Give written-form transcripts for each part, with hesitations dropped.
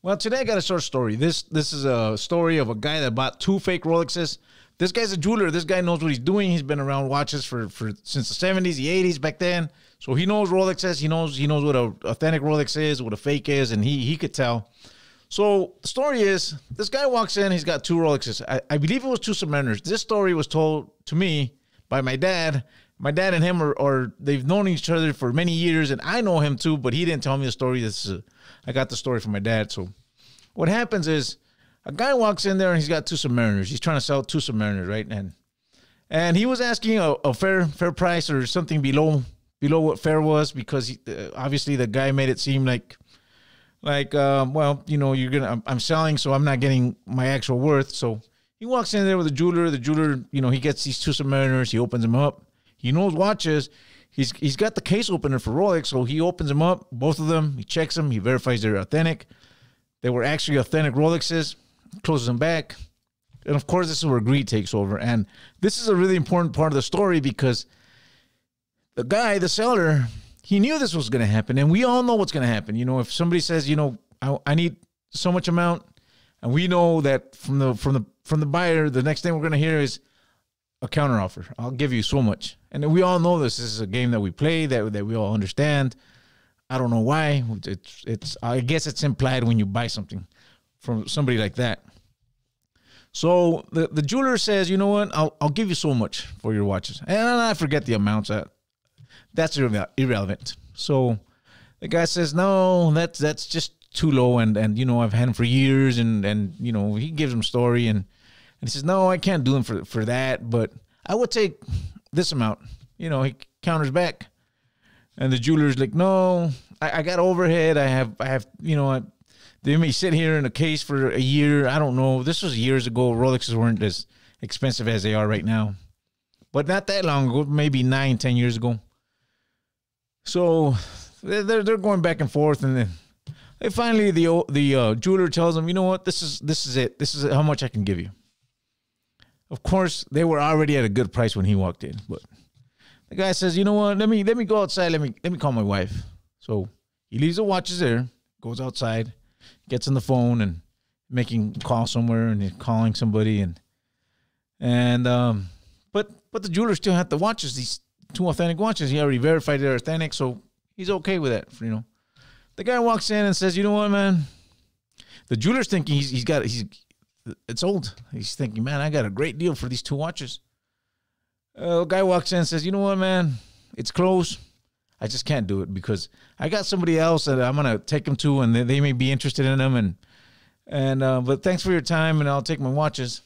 Well, today I got a short story. This is a story of a guy that bought 2 fake Rolexes. This guy's a jeweler. This guy knows what he's doing. He's been around watches for since the 70s, the 80s, back then. So he knows Rolexes. He knows what a authentic Rolex is, what a fake is, and he could tell. So the story is, this guy walks in. He's got 2 Rolexes. I believe it was 2 Submariners. This story was told to me by my dad. My dad and him are they've known each other for many years, and I know him too, but he didn't tell me the story. I got the story from my dad. So what happens is, a guy walks in there and he's got 2 Submariners. He's trying to sell 2 Submariners, right? And he was asking a fair price or something below what fair was, because obviously the guy made it seem like well, you know, I'm selling, so I'm not getting my actual worth. So he walks in there with a jeweler. The jeweler, you know, he gets these 2 Submariners. He opens them up. He knows watches. He's got the case opener for Rolex, so he opens them up, both of them. He checks them. He verifies they're authentic. They were actually authentic Rolexes. Closes them back. And of course, this is where greed takes over. And this is a really important part of the story, because the guy, the seller, he knew this was going to happen. And we all know what's going to happen. You know, if somebody says, you know, I need so much amount, and we know that from the buyer, the next thing we're going to hear is a counteroffer. I'll give you so much. And we all know this. This is a game that we play, that we all understand. I don't know why. I guess it's implied when you buy something from somebody like that. So the jeweler says, you know what, I'll give you so much for your watches. And I forget the amounts. That's irrelevant. So the guy says, no, that's just too low. And you know, I've had him for years, and you know, he gives him a story, and he says, no, I can't do him for that, but I would take this amount. You know, he counters back. And the jeweler's like, no, I got overhead. I have, you know, they may sit here in a case for a year. I don't know. This was years ago. Rolexes weren't as expensive as they are right now. But not that long ago, maybe 9, 10 years ago. So they're going back and forth, and then finally the jeweler tells them, you know what, this is it. This is how much I can give you. Of course, they were already at a good price when he walked in, but the guy says, you know what, let me go outside. Let me call my wife. So he leaves the watches there, goes outside, gets on the phone and making a call somewhere, and he's calling somebody, but the jeweler still had the watches, these 2 authentic watches. He already verified they're authentic, so he's okay with that. You know, the guy walks in and says, you know what, man? The jeweler's thinking it's old. He's thinking, man, I got a great deal for these 2 watches. The guy walks in and says, you know what, man? It's close. I just can't do it, because I got somebody else that I'm gonna take them to, and they may be interested in them. But thanks for your time, and I'll take my watches.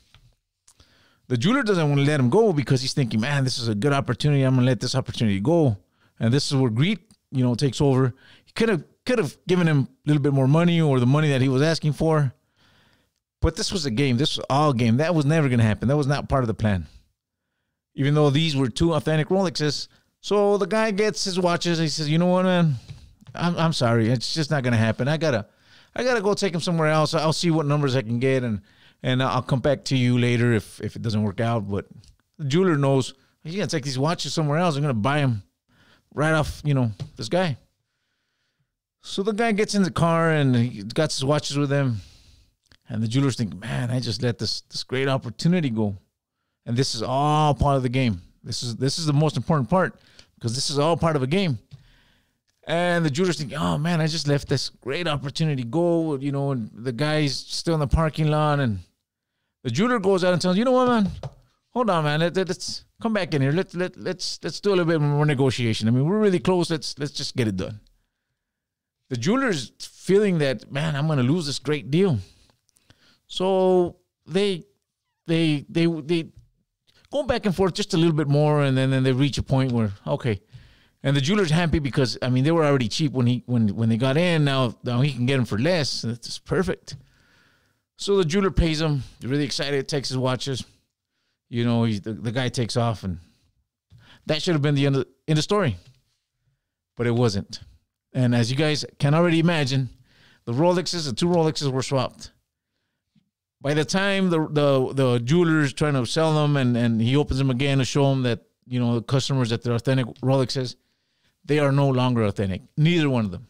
The jeweler doesn't want to let him go, because he's thinking, man, this is a good opportunity. I'm gonna let this opportunity go, and this is where greed, you know, takes over. He could have given him a little bit more money, or the money that he was asking for, but this was a game. This was all a game. That was never gonna happen. That was not part of the plan. Even though these were 2 authentic Rolexes. So the guy gets his watches. He says, you know what, man? I'm sorry. It's just not going to happen. I gotta go take him somewhere else. I'll see what numbers I can get, and I'll come back to you later if it doesn't work out. But the jeweler knows, he's going to take these watches somewhere else. I'm going to buy them right off, you know, this guy. So the guy gets in the car, and he got his watches with him. And the jeweler's thinking, man, I just let this great opportunity go. And this is all part of the game. This is the most important part, because this is all part of a game. And the jeweler's thinking, oh, man, I just left this great opportunity go, you know, and the guy's still in the parking lot. And the jeweler goes out and tells, you know what, man? Hold on, man. Let's come back in here. Let's do a little bit more negotiation. I mean, we're really close. Let's just get it done. The jeweler's feeling that, man, I'm going to lose this great deal. So they go back and forth just a little bit more, and then they reach a point where, okay. And the jeweler's happy, because, I mean, they were already cheap when they got in. Now he can get them for less. That's perfect. So the jeweler pays him. They're really excited. Takes his watches. You know, the guy takes off, and that should have been the end of the story. But it wasn't. And as you guys can already imagine, the 2 Rolexes were swapped. By the time the jeweler's trying to sell them, and he opens them again to show them that, you know, the customers that they're authentic Rolexes, they are no longer authentic. Neither one of them.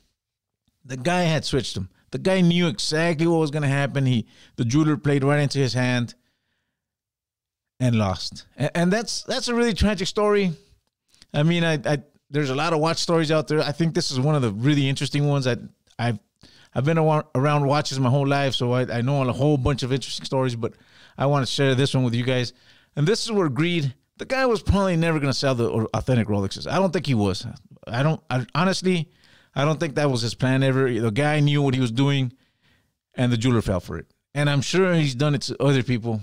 The guy had switched them. The guy knew exactly what was going to happen. The jeweler played right into his hand and lost. And that's a really tragic story. I mean, there's a lot of watch stories out there. I think this is one of the really interesting ones. I've been around watches my whole life, so I know a whole bunch of interesting stories, but I want to share this one with you guys. And this is where greed. The guy was probably never going to sell the authentic Rolexes. I don't think he was. Honestly, I don't think that was his plan ever. The guy knew what he was doing, and the jeweler fell for it. And I'm sure he's done it to other people.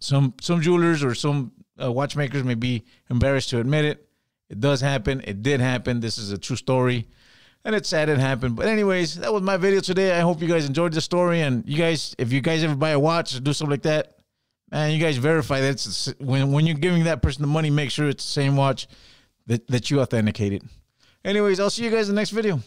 Some jewelers or some watchmakers may be embarrassed to admit it. It does happen. It did happen. This is a true story, and it's sad it happened. But anyways, that was my video today. I hope you guys enjoyed the story. And you guys, if you guys ever buy a watch or do something like that, man, you guys verify that it's when you're giving that person the money, make sure it's the same watch that you authenticated. Anyways, I'll see you guys in the next video.